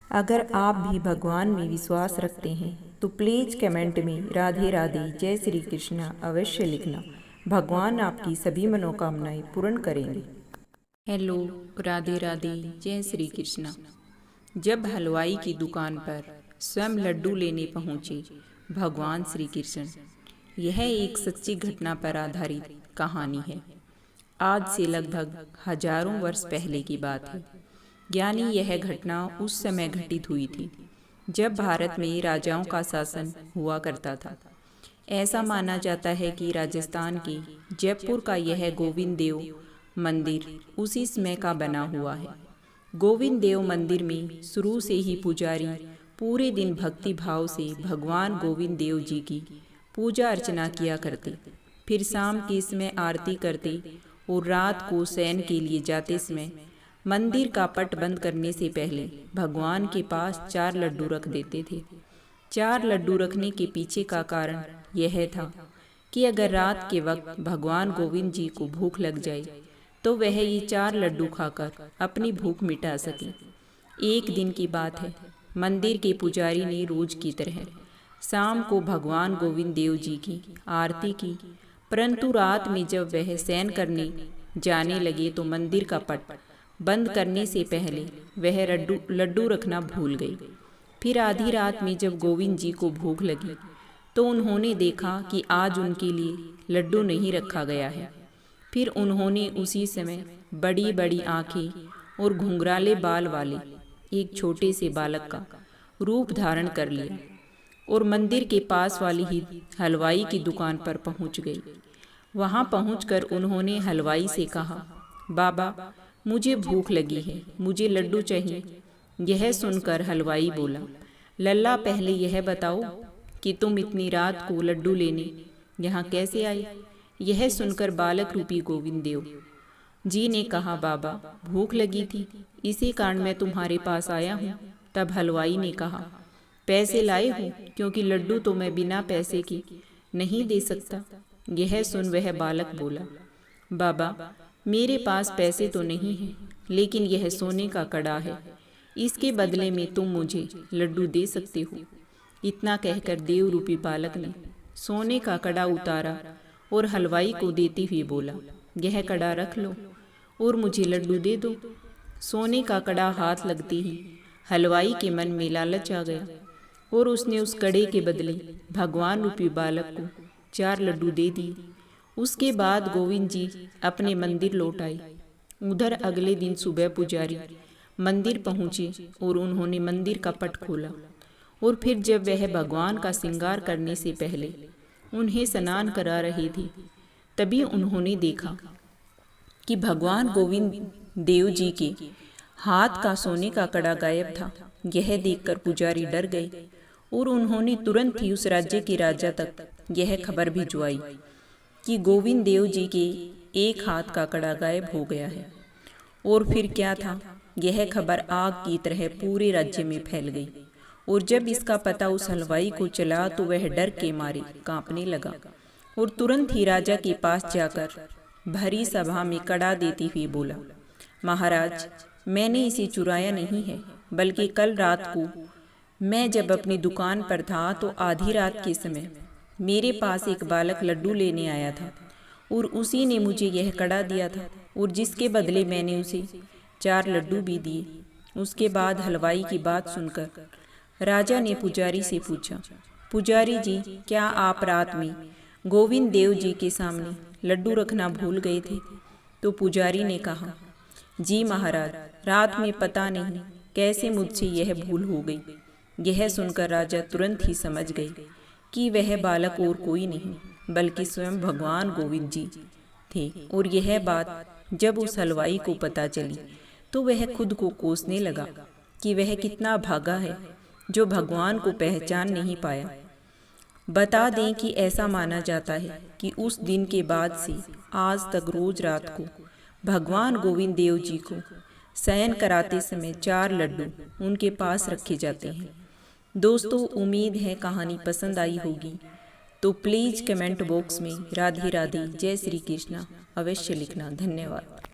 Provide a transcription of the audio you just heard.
अगर आप भी भगवान में विश्वास रखते हैं तो प्लीज़ कमेंट में राधे राधे जय श्री कृष्णा अवश्य लिखना। भगवान आपकी सभी मनोकामनाएं पूर्ण करेंगे। हेलो, राधे राधे जय श्री कृष्णा। जब हलवाई की दुकान पर स्वयं लड्डू लेने पहुंचे भगवान श्री कृष्ण। यह एक सच्ची घटना पर आधारित कहानी है। आज से लगभग हजारों वर्ष पहले की बात है। यानी यह घटना उस समय घटित हुई थी जब भारत में राजाओं का शासन हुआ करता था। ऐसा माना जाता है कि राजस्थान के जयपुर का यह गोविंद देव मंदिर उसी समय का बना हुआ है। गोविंद देव मंदिर में शुरू से ही पुजारी पूरे दिन भक्ति भाव से भगवान गोविंद देव जी की पूजा अर्चना किया करते, फिर शाम के समय आरती करते और रात को शयन के लिए जाते समय मंदिर का पट बंद करने से पहले भगवान के पास 4 लड्डू रख देते थे। 4 लड्डू रखने के पीछे का कारण यह था कि अगर रात के वक्त भगवान गोविंद जी को भूख लग जाए तो वह ये 4 लड्डू खाकर अपनी भूख मिटा सके। एक दिन की बात है, मंदिर के पुजारी ने रोज की तरह शाम को भगवान गोविंद देव जी की आरती की, परंतु रात में जब वह शयन करने जाने लगे तो मंदिर का पट बंद करने से पहले वह लड्डू रखना भूल गई। फिर आधी रात में जब गोविंद जी को भूख लगी तो उन्होंने देखा कि आज उनके लिए लड्डू नहीं रखा गया है। फिर उन्होंने उसी समय बड़ी बड़ी आंखें और घुंघराले बाल वाले एक छोटे से बालक का रूप धारण कर लिया और मंदिर के पास वाली ही हलवाई की दुकान पर पहुंच गई। वहां पहुंचकर उन्होंने हलवाई से कहा, बाबा मुझे भूख लगी है, मुझे लड्डू चाहिए। यह सुनकर हलवाई बोला, लल्ला पहले यह बताओ कि तुम इतनी रात को लड्डू लेने यहाँ कैसे आई। यह सुनकर बालक रूपी गोविंद देव जी ने कहा, बाबा भूख लगी थी, इसी कारण मैं तुम्हारे पास आया हूँ। तब हलवाई ने कहा, पैसे लाए हो, क्योंकि लड्डू तो मैं बिना पैसे के नहीं दे सकता। यह सुन वह बालक बोला, बाबा मेरे पास पैसे तो नहीं हैं, लेकिन यह सोने का कड़ा है, इसके बदले में तुम मुझे लड्डू दे सकते हो। इतना कहकर देव रूपी बालक ने सोने का कड़ा उतारा और हलवाई को देते हुए बोला, यह कड़ा रख लो और मुझे लड्डू दे दो। सोने का कड़ा हाथ लगते ही हलवाई के मन में लालच आ गया और उसने उस कड़े के बदले भगवान रूपी बालक को 4 लड्डू दे दिए। उसके बाद गोविंद जी अपने मंदिर लौट आए। उधर अगले दिन सुबह पुजारी मंदिर पहुंचे और उन्होंने मंदिर का पट खोला और फिर जब वह भगवान का श्रृंगार करने से पहले उन्हें स्नान करा रहे थे, तभी उन्होंने देखा कि भगवान गोविंद देव जी के हाथ का सोने का कड़ा गायब था। यह देखकर पुजारी डर गए और उन्होंने तुरंत ही उस राज्य के राजा तक यह खबर भिजवाई कि गोविंद देव जी के एक हाथ का कड़ा गायब हो गया है। और फिर क्या था, यह खबर आग की तरह पूरे राज्य में फैल गई और जब इसका पता उस हलवाई को चला तो वह डर के मारे कांपने लगा और तुरंत ही राजा के पास जाकर भरी सभा में कड़ा देते हुए बोला, महाराज मैंने इसे चुराया नहीं है, बल्कि कल रात को मैं जब अपनी दुकान पर था तो आधी रात के समय मेरे पास एक बालक लड्डू लेने आया था और उसी ने मुझे यह कड़ा दिया था और जिसके बदले मैंने उसे 4 लड्डू भी दिए। उसके बाद हलवाई की बात सुनकर राजा ने पुजारी से पूछा, पुजारी जी क्या आप रात में गोविंद देव जी के सामने लड्डू रखना भूल गए थे। तो पुजारी ने कहा, जी महाराज, रात में पता नहीं कैसे मुझसे यह भूल हो गई। यह सुनकर राजा तुरंत ही समझ गए कि वह बालक और कोई नहीं बल्कि स्वयं भगवान गोविंद जी थे। और यह बात जब उस हलवाई को पता चली तो वह खुद को कोसने लगा कि वह कितना भागा है जो भगवान को पहचान नहीं पाया। बता दें कि ऐसा माना जाता है कि उस दिन के बाद से आज तक रोज रात को भगवान गोविंद देव जी को शयन कराते समय 4 लड्डू उनके पास रखे जाते हैं। दोस्तों उम्मीद है कहानी पसंद आई होगी, तो प्लीज़ कमेंट बॉक्स में राधे राधे जय श्री कृष्णा अवश्य लिखना। धन्यवाद।